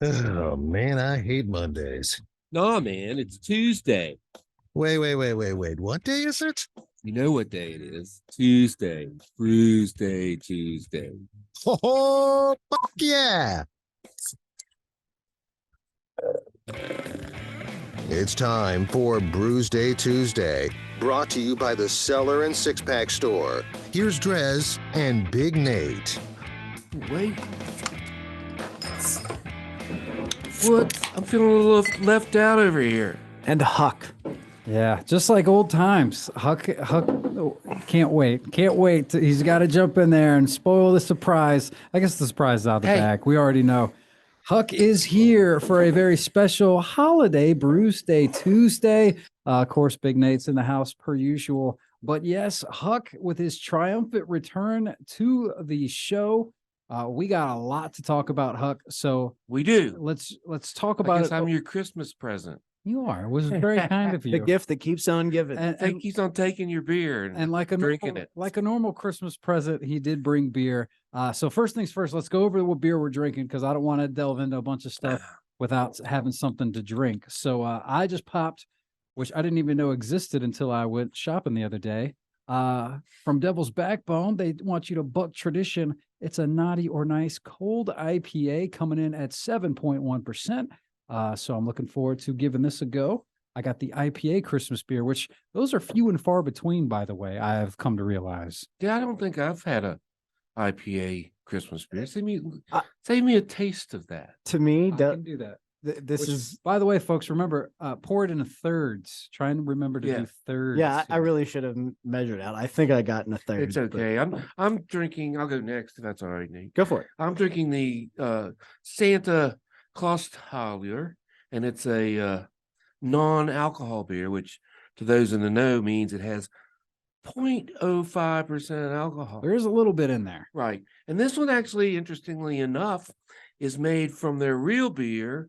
Oh man, I hate Mondays. Nah, man, it's Tuesday. Wait. What day is it? You know what day it is? Tuesday. Brewsday Tuesday. Oh, fuck yeah. It's time for Brewsday Tuesday, brought to you by the Cellar and Six Pack Store. Here's Drez and Big Nate. Wait. What? I'm feeling a little left out over here. And Huck. Yeah, just like old times. Huck, can't wait. Can't wait. He's got to jump in there and spoil the surprise. I guess the surprise is out of the bag. We already know. Huck is here for a very special holiday, Brewsday Tuesday. Of course, Big Nate's in the house per usual. But yes, Huck with his triumphant return to the show. We got a lot to talk about, Huck. So we do. Let's talk about it. I'm your Christmas present. You are. It was very kind of you. The gift that keeps on giving. And keeps on taking your beer and like drinking it. Like a normal Christmas present, he did bring beer. So first things first, let's go over what beer we're drinking because I don't want to delve into a bunch of stuff without having something to drink. So I just popped, which I didn't even know existed until I went shopping the other day. From Devils Backbone, they want you to buck tradition. It's a naughty or nice cold IPA coming in at 7.1%. So I'm looking forward to giving this a go. I got the IPA Christmas beer, which those are few and far between, by the way, I have come to realize. Yeah, I don't think I've had a IPA Christmas beer. Save me a taste of that. To me, I can do that. This is, by the way, folks, remember, pour it in thirds. Try and remember to do thirds. Yeah, I really should have measured out. I think I got in a third. It's okay. I'm drinking. I'll go next if that's all right, Nate. Go for it. I'm drinking the Santa Clausthaler, and it's a non-alcohol beer, which to those in the know means it has 0.05% alcohol. There is a little bit in there. Right. And this one actually, interestingly enough, is made from their real beer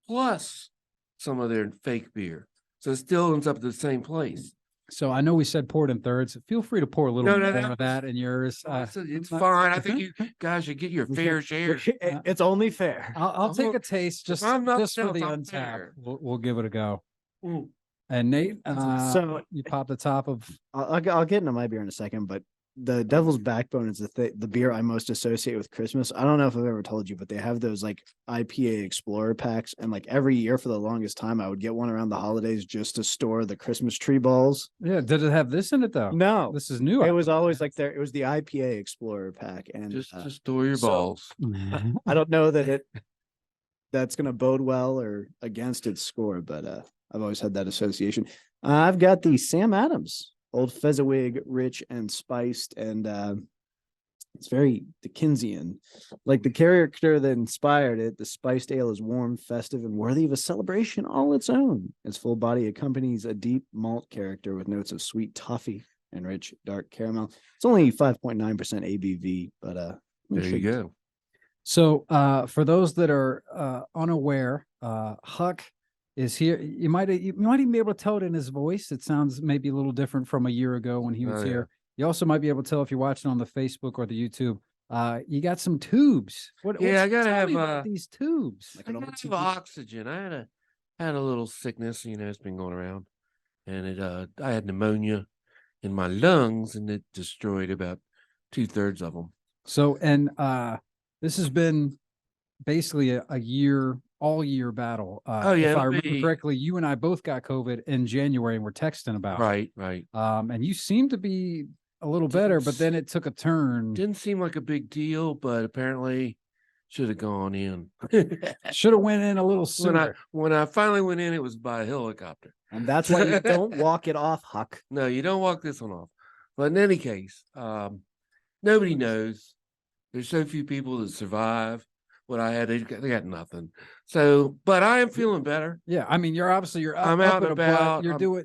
plus some of their fake beer. So it still ends up at the same place. So I know we said pour it in thirds. Feel free to pour a little more of that in yours. It's fine. I think you guys should get your fair share. It's only fair. I'll take a taste just for the untap. We'll give it a go. Mm. And Nate, so you pop the top of. I'll get into my beer in a second, but the Devil's Backbone is the beer I most associate with Christmas. I don't know if I've ever told you, but they have those like IPA Explorer packs, and like every year for the longest time, I would get one around the holidays just to store the Christmas tree balls. Yeah, did it have this in it though? No, this is new. It was always like there. It was the IPA Explorer pack, and just store your balls. I don't know that that's going to bode well or against its score, but I've always had that association. I've got the Sam Adams Old Fezziwig, rich and spiced, and it's very Dickensian. Like the character that inspired it, the spiced ale is warm, festive, and worthy of a celebration all its own. Its full body accompanies a deep malt character with notes of sweet toffee and rich dark caramel. It's only 5.9% ABV, but there you go. So for those that are unaware, Huck is here. You might even be able to tell it in his voice. It sounds maybe a little different from a year ago when he was here. You also might be able to tell if you're watching on the Facebook or the YouTube. You got some tubes. I gotta have these tubes. I gotta have oxygen. I had a little sickness, it's been going around, and I had pneumonia in my lungs, and it destroyed about 2/3 of them. So, and this has been basically a year. All year battle. If I remember correctly, you and I both got COVID in January and we're texting about right. And you seemed to be a little better, but then it took a turn. Didn't seem like a big deal, but apparently should have gone in. Should have went in a little sooner. When I finally went in, it was by a helicopter. And that's why you don't walk it off, Huck. No, you don't walk this one off. But in any case, nobody knows. There's so few people that survive what I had. They got nothing. So, but I am feeling better. Yeah, I mean, I'm out and about. You're doing,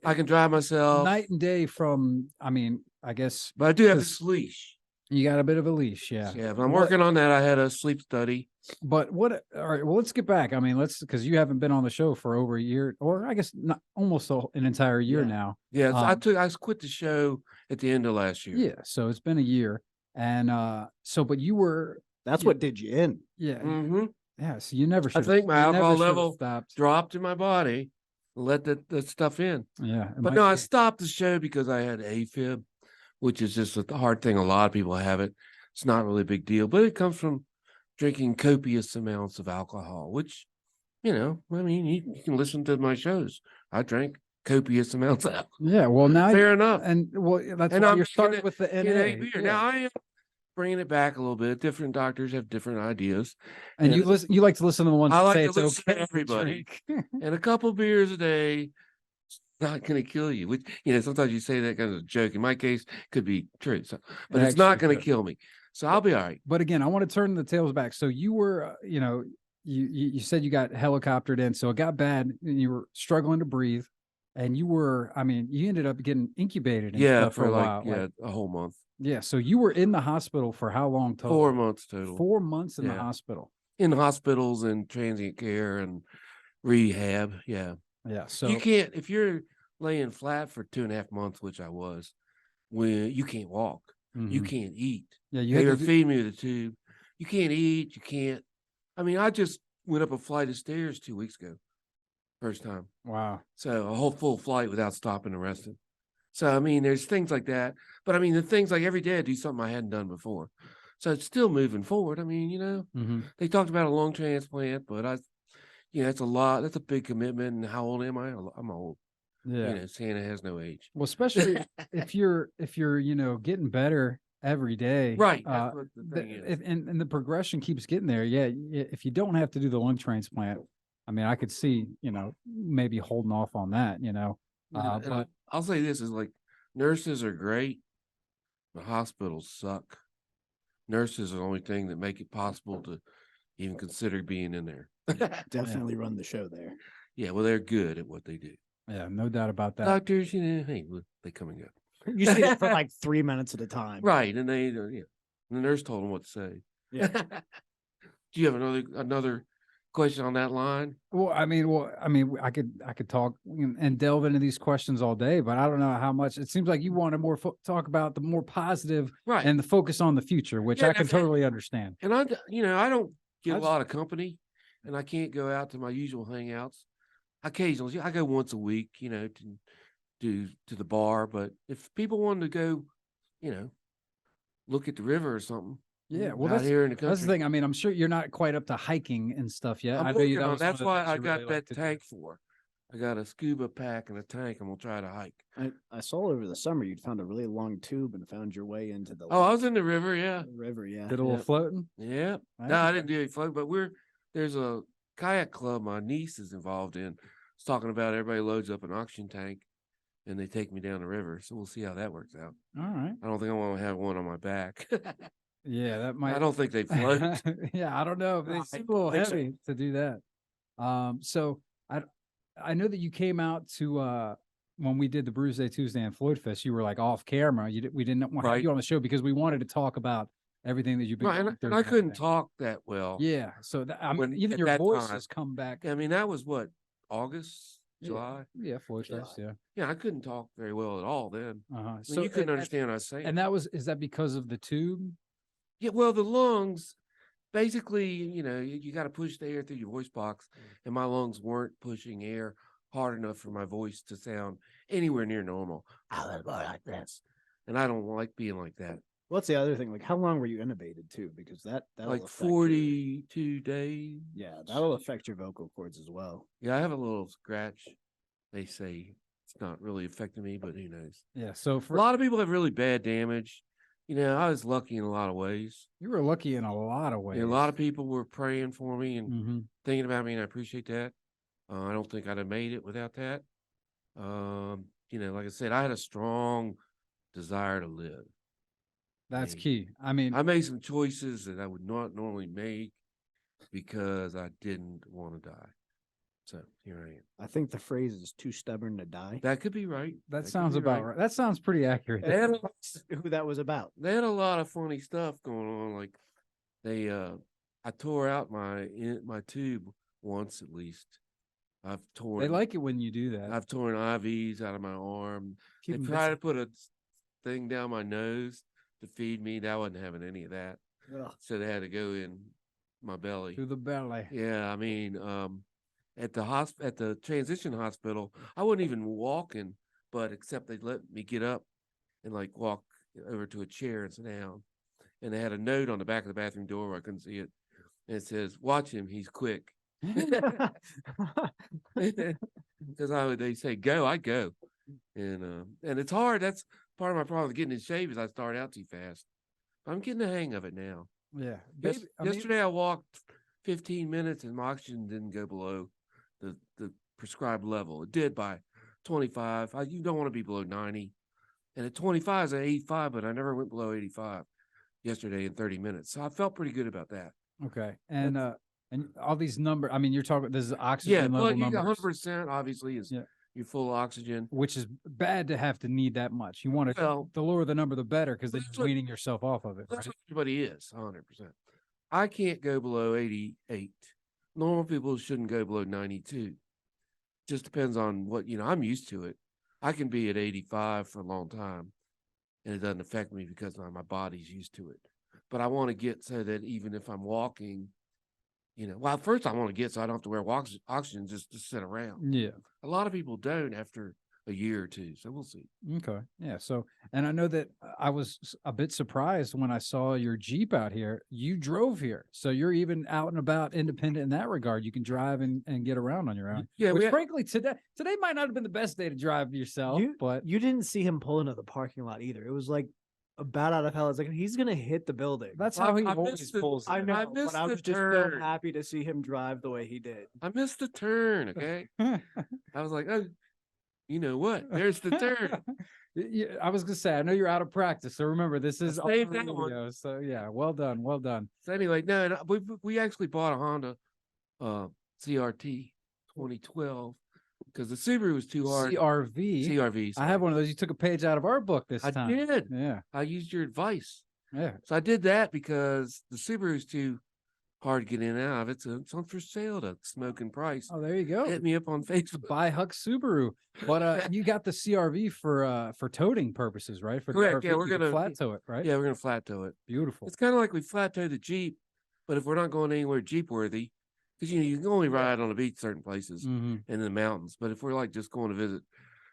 I can drive myself night and day from. I mean, I guess, but I do have this leash. You got a bit of a leash, yeah. Yeah, but I'm working on that. I had a sleep study. But all right, well, let's get back. I mean, because you haven't been on the show for over a year, or I guess not almost an entire year now. Yeah, I quit the show at the end of last year. Yeah, so it's been a year. And but you were. That's what did you in. Yeah. Mm-hmm. Yeah, so you never I should. think my you never alcohol should've level stopped. dropped in my body. Let that stuff in. Yeah, it But might no, I be- stopped the show because I had AFib, which is just a hard thing. A lot of people have it. It's not really a big deal, but it comes from drinking copious amounts of alcohol, which, I mean, you can listen to my shows. I drank copious amounts of alcohol. Yeah, well now, Fair enough. and well that's And why I'm you're making starting it with the in NA. a beer. Yeah. Now I am bringing it back a little bit. Different doctors have different ideas. And you listen. You like to listen to the ones I that like say to it's listen to okay everybody. drink. And a couple beers a day not going to kill you. Which, sometimes you say that kind of a joke. In my case, could be true. So, but it's not going to kill me. So I'll be all right. But again, I want to turn the tails back. So you were, you said you got helicoptered in, so it got bad, and you were struggling to breathe, and you were, I mean, you ended up getting incubated and Yeah, stuff for a while. a whole month. Yeah. So you were in the hospital for how long total? 4 months total. 4 months in the Yeah. hospital. In hospitals and transient care and rehab. Yeah. Yeah. So You can't, if you're laying flat for 2.5 months, which I was, when you can't walk, you mhm. can't eat. Yeah, you They had were to feeding me with a tube. You can't eat. You can't. I mean, I just went up a flight of stairs 2 weeks ago, first time. wow. So a whole full flight without stopping and resting. So, I mean, there's things like that. But I mean, the things like every day I do something I hadn't done before. So it's still moving forward. I mean, Mhm. they talked about a lung transplant, but it's a lot. That's a big commitment. And how old am I? I'm old. Yeah. Santa has no age. Well, especially if you're getting better every day, Right. That's what the thing is. and the progression keeps getting there. Yeah, if you don't have to do the lung transplant, I mean, I could see maybe holding off on that. But I'll say this is like nurses are great, but hospitals suck. Nurses are the only thing that make it possible to even consider being in there. Definitely run the show there. Yeah, well, they're good at what they do. yeah, no doubt about that. Doctors, hey, they come and go. You see it for like 3 minutes at a time. Right, and they, the nurse told them what to say. Yeah. Do you have another question on that line? I mean, I could talk and delve into these questions all day, but I don't know how much. It seems like you want to more talk about the more positive Right, and the focus on the future, which Yeah, I can definitely. totally understand. and I don't get I a just- lot of company, and I can't go out to my usual hangouts. Occasionally, I go once a week, to the bar. But if people wanted to go, look at the river or something, Yeah, well, out here in the country, that's the thing. I mean, I'm sure you're not quite up to hiking and stuff yet. I'm I know you. working on. That's why I got that that tank for. I got a scuba pack and a tank, and we'll try to hike. I saw over the summer you'd found a really long tube and found your way into the Oh, I was in the river, yeah. river. Yeah. Did a little Yeah. floating. Yeah. Right. No, I didn't do any float, but there's a kayak club my niece is involved in. It's talking about everybody loads up an oxygen tank and they take me down the river. So we'll see how that works out. All right. I don't think I want to have one on my back. Yeah, that might. I don't think they float. Yeah, I don't know. They I seem a don't little think so. heavy to do that. So I know that you came out to when we did the Brewsday Tuesday and Floyd Fest. You were like off camera. We didn't want to have Right. you on the show because we wanted to talk about everything that you've been. Right, going through and I couldn't everything. talk that well. Yeah, so When- even at your that voice time. has come back. I mean, that was what, August, Yeah. July? Yeah, Floyd July. Fest. Yeah. Yeah, I couldn't talk very well at all then. Uh-huh. I mean, So you couldn't and- understand what I was saying. And is that because of the tube? Yeah, well, the lungs, basically, you got to push the air through your voice box, and my lungs weren't pushing air hard enough for my voice to sound anywhere near normal. Like this, and I don't like being like that. What's the other thing? Like, how long were you intubated too? Because that'll Like affect your- 42 days. Yeah, that'll affect your vocal cords as well. Yeah, I have a little scratch. They say it's not really affecting me, but who knows? Yeah. So A for lot of people have really bad damage. I was lucky in a lot of ways. you were lucky in a lot of ways. A lot of people were praying for me and Mhm. thinking about me, and I appreciate that. I don't think I'd have made it without that. Like I said, I had a strong desire to live. That's Hey, key. I mean, I made some choices that I would not normally make because I didn't want to die. So here I am. I think the phrase is too stubborn to die. That could be right. that could sounds be about right. That sounds pretty accurate. They had, Who that was about. they had a lot of funny stuff going on. Like I tore out my tube once at least. I've torn. They like it when you do that. I've torn IVs out of my arm. Keep They 'em tried busy. to put a thing down my nose to feed me. That wasn't having any of that. Ugh. So they had to go in my belly. To the belly. Yeah, I mean, at the transition hospital, I wasn't even walking, but except they let me get up and like walk over to a chair and sit down. And they had a note on the back of the bathroom door where I couldn't see it. And it says, "Watch him, he's quick." Because they say go, I go. And it's hard. That's part of my problem with getting in shape is I start out too fast. I'm getting the hang of it now. Yeah. Yesterday I walked 15 minutes and my oxygen didn't go below the prescribed level. It did by 25. You don't want to be below 90. And at 25 is at 85, but I never went below 85 yesterday in 30 minutes. So I felt pretty good about that. Okay. And all these numbers, I mean, you're talking, this is oxygen level you numbers. 100% obviously is your full oxygen. Which is bad to have to need that much. You want to, the lower the number, the better, because then you're weaning yourself off of it. That's Right? what everybody is, 100%. I can't go below 88. Normal people shouldn't go below 92. Just depends on what, I'm used to it. I can be at 85 for a long time and it doesn't affect me because my body's used to it. But I want to get so that even if I'm walking, first I want to get so I don't have to wear oxygen just to sit around. Yeah. A lot of people don't after a year or two. So we'll see. Okay. Yeah. So, and I know that I was a bit surprised when I saw your Jeep out here. You drove here. So you're even out and about independent in that regard. You can drive and get around on your own. Yeah. Which frankly, today might not have been the best day to drive yourself, but you didn't see him pull into the parking lot either. It was like a bat out of hell. It's like he's gonna hit the building. That's how he always pulls. I know, I missed but I was the just so turn. happy to see him drive the way he did. I missed the turn. Okay. I was like, oh, you know what? There's the turn. Yeah, I was gonna say, I know you're out of practice, so remember this is all saved that video, one. so yeah, well done. So anyway, no, we actually bought a Honda CRT 2012 because the Subaru was too hard. CRV. I have one of those. You took a page out of our book this I time. did. Yeah. I used your advice. Yeah. So I did that because the Subaru's too hard to get in and out of. It's on for sale to smoking price. Oh, there you go. Hit me up on Facebook. Buy HUCK'S Subaru. But you got the CRV for toting purposes, right? For Correct. Yeah, you we're can gonna flat tow it, right? Yeah, we're gonna flat tow it. Beautiful. It's kind of like we flat tow the Jeep, but if we're not going anywhere Jeep worthy, because you can only ride on the beach certain places and in the mountains. But if we're like just going to visit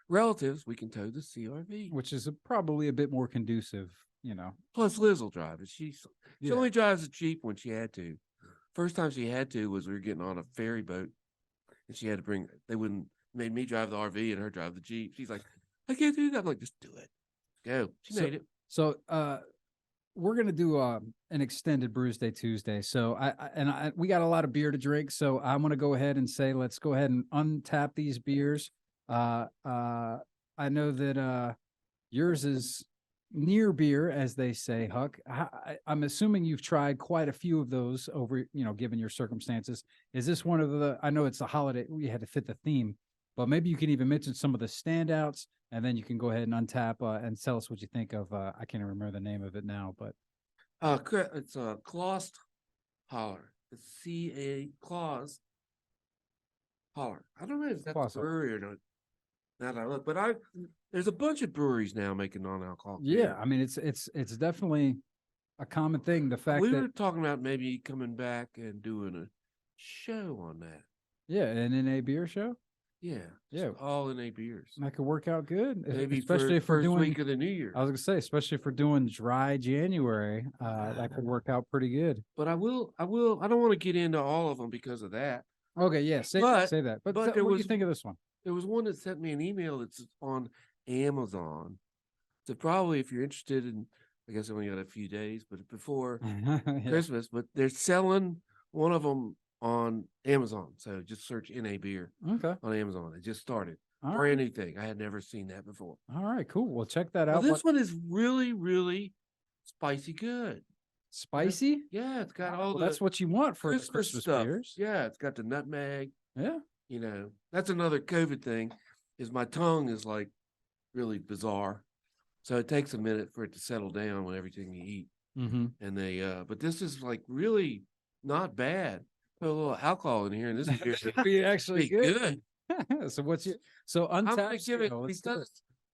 relatives, we can tow the CRV, which is probably a bit more conducive, Plus Liz will drive it. She only drives the Jeep when she had to. First time she had to was we were getting on a ferry boat, and she had to made me drive the RV and her drive the Jeep. She's like, I can't do that. I'm like, just do it. Go. She made it. So we're gonna do an extended Brewsday Tuesday. So we got a lot of beer to drink. So I'm gonna go ahead and say let's go ahead and untap these beers. I know that yours is near beer, as they say, Huck. I'm assuming you've tried quite a few of those over, given your circumstances. Is this one of I know it's a holiday, we had to fit the theme, but maybe you can even mention some of the standouts, and then you can go ahead and untap and tell us what you think of, I can't even remember the name of it now, but. It's Clausthaler. It's C-A Claus Holler. I don't know if that's a brewery or not. Now that I look, but there's a bunch of breweries now making non-alcoholic beer. Yeah, I mean it's definitely a common thing. The fact we that were talking about maybe coming back and doing a show on that. Yeah, an NA beer show. Yeah, all NA beers. That could work out good, Maybe especially for first doing week of the New Year. I was gonna say, especially for doing dry January, that could work out pretty good. But I don't want to get into all of them because of that. Okay, yeah, say that. But what do you think of this one? There was one that sent me an email that's on Amazon. So probably if you're interested in, I guess I only got a few days, but before Christmas, but they're selling one of them on Amazon. So just search NA beer on Amazon. It just started. Brand new thing. I had never seen that before. All right, cool. Well, check that out. This one is really, really spicy good. Spicy? Yeah, it's got all that's what you want for Christmas stuff. beers. Yeah, it's got the nutmeg. Yeah. That's another COVID thing, is my tongue is like really bizarre. So it takes a minute for it to settle down with everything you eat. And but this is like really not bad. Put a little alcohol in here, and this beer should be actually good. So Untapped?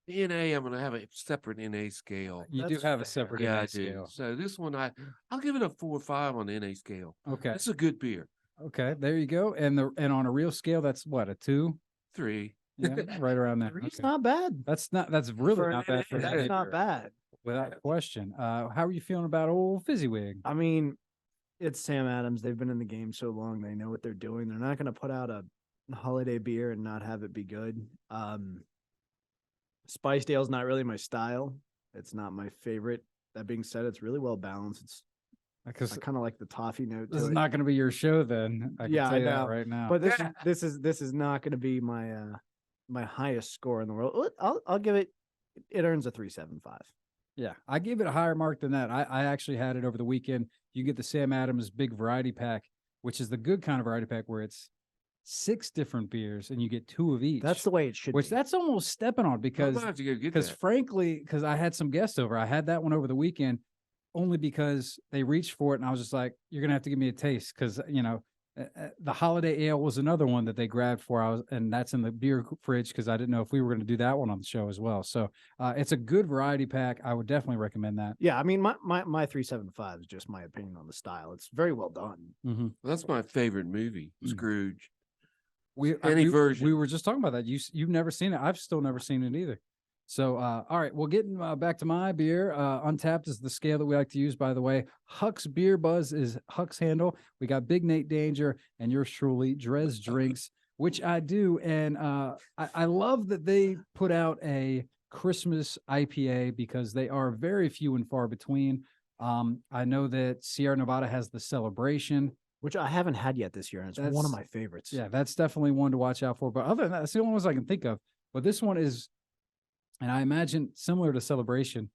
NA, I'm going to have a separate NA scale. You do That's have a fair. separate Yeah, NA I do. scale. So this one, I'll give it a 4 or 5 on the NA scale. Okay. It's a good beer. Okay. There you go. And on a real scale, that's what, a 2? 3. Yeah, right around there. It's Okay. not bad. That's really For not an bad for NA, that. That's not bad. Without question. How are you feeling about old Fizzywig? I mean, it's Sam Adams. They've been in the game so long. They know what they're doing. They're not going to put out a holiday beer and not have it be good. Spiced ale is not really my style. It's not my favorite. That being said, it's really well balanced. It's Because I kind of like the toffee note. this to is it. not going to be your show then. I can Yeah, tell I you that know. right now. But this is not going to be my my highest score in the world. I'll give it. It earns a 3.75. Yeah, I gave it a higher mark than that. I actually had it over the weekend. You get the Sam Adams big variety pack, which is the good kind of variety pack where it's 6 different beers and you get 2 of each. That's the way it should which be. that's almost stepping on I'm because gonna have to go get because that. frankly, because I had some guests over, I had that one over the weekend only because they reached for it and I was just like, you're gonna have to give me a taste because the holiday ale was another one that they grabbed for and that's in the beer fridge because I didn't know if we were going to do that one on the show as well. So it's a good variety pack. I would definitely recommend that. Yeah, I mean my 3.75 is just my opinion on the style. It's very well done. Mm-hmm. That's my favorite movie, Mm. Scrooge. We version. we were just talking about that. You've never seen it. I've still never seen it either. So all right, well, getting back to my beer. Untapped is the scale that we like to use. By the way, HUCK'S Beer Buzz is HUCK'S handle. We got Big Nate Danger and yours truly, Drez Drinks, which I do, and I love that they put out a Christmas IPA because they are very few and far between. I know that Sierra Nevada has the Celebration, Which I haven't had yet this year, and it's one of That's- my favorites. yeah, that's definitely one to watch out for. But other than that, that's the only ones I can think of. But this one is, and I imagine similar to Celebration.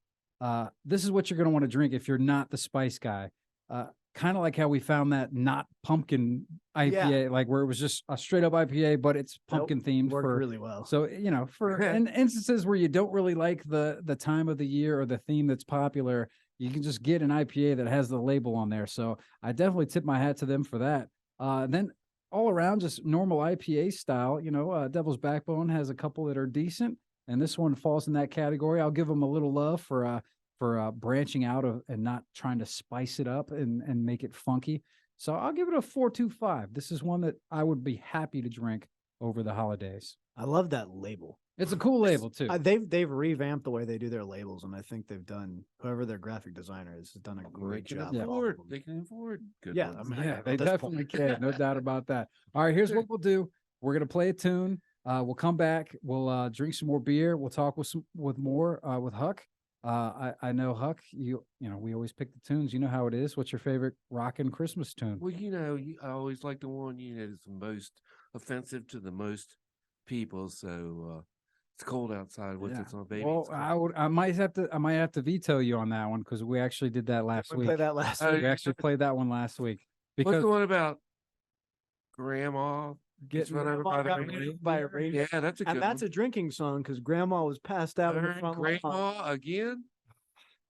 This is what you're going to want to drink if you're not the spice guy. Kind of like how we found that not pumpkin IPA, like where it was just a straight up IPA, but it's pumpkin themed Worked for. really well. So for in instances where you don't really like the time of the year or the theme that's popular, you can just get an IPA that has the label on there. So I definitely tip my hat to them for that. Then all around, just normal IPA style. Devil's Backbone has a couple that are decent, and this one falls in that category. I'll give them a little love for branching out of and not trying to spice it up and make it funky. So I'll give it a 4.25. This is one that I would be happy to drink over the holidays. I love that label. It's a cool label too. They've revamped the way they do their labels, and I think they've done whoever their graphic designer is has done a great job. with all of them. They can afford good Yeah, ones. I mean, Yeah, at they this definitely point. can. No doubt about that. All right, here's what we'll do. We're gonna play a tune. We'll come back. We'll drink some more beer. We'll talk with more with Huck. I know Huck. We always pick the tunes. You know how it is. What's your favorite rockin' Christmas tune? Well, I always like the one that's the most offensive to the most people. So it's cold outside. What's Yeah. it's on, baby? Well, It's cold. I might have to veto you on that one because we actually did that last We week. played that last Oh, week. We actually played that one last week What's because the one about Grandma gets getting run over Grandma by got the ran reindeer? over by a reindeer. Yeah, that's a good And that's one. a drinking song because Grandma was passed out in the Darn front lawn. Grandma again.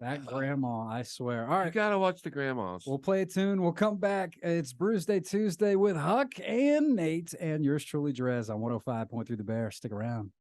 that grandma, I swear. All You right. gotta watch the grandmas. We'll play a tune. We'll come back. It's Brewsday Tuesday with Huck and Nate and yours truly, Drez, on 105.3 The Bear. Stick around.